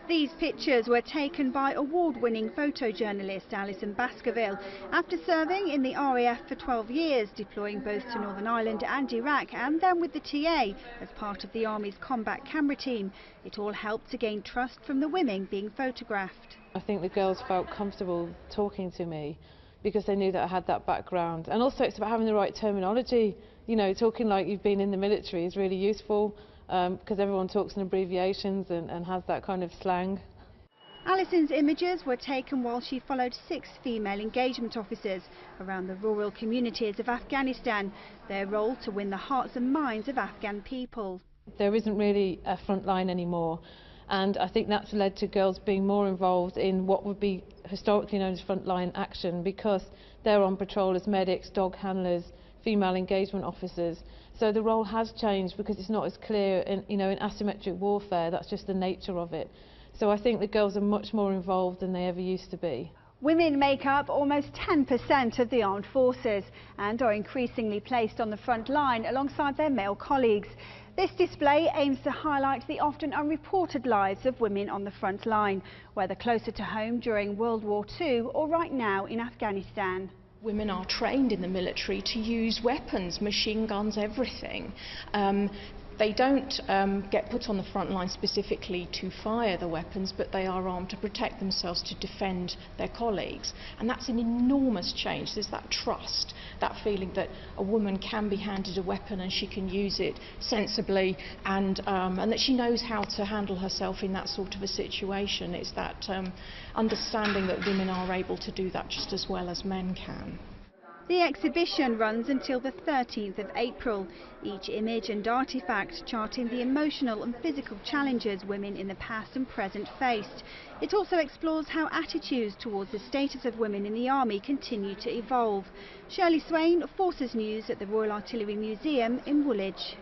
These pictures were taken by award-winning photojournalist Alison Baskerville after serving in the RAF for 12 years, deploying both to Northern Ireland and Iraq and then with the TA as part of the Army's combat camera team. It all helped to gain trust from the women being photographed. I think the girls felt comfortable talking to me because they knew that I had that background, and also it's about having the right terminology. You know, talking like you've been in the military is really useful because everyone talks in abbreviations and has that kind of slang. Alison's images were taken while she followed 6 female engagement officers around the rural communities of Afghanistan, their role to win the hearts and minds of Afghan people. There isn't really a front line anymore, and I think that's led to girls being more involved in what would be historically known as frontline action, because they're on patrol as medics, dog handlers, female engagement officers. So the role has changed because it's not as clear in asymmetric warfare. That's just the nature of it. So I think the girls are much more involved than they ever used to be. Women make up almost 10% of the armed forces and are increasingly placed on the front line alongside their male colleagues. This display aims to highlight the often unreported lives of women on the front line, whether closer to home during World War II or right now in Afghanistan. Women are trained in the military to use weapons, machine guns, everything. They don't get put on the front line specifically to fire the weapons, but they are armed to protect themselves, to defend their colleagues. And that's an enormous change. There's that trust, that feeling that a woman can be handed a weapon and she can use it sensibly, and that she knows how to handle herself in that sort of a situation. It's that understanding that women are able to do that just as well as men can. The exhibition runs until the 13th of April, each image and artefact charting the emotional and physical challenges women in the past and present faced. It also explores how attitudes towards the status of women in the Army continue to evolve. Shirley Swain, Forces News at the Royal Artillery Museum in Woolwich.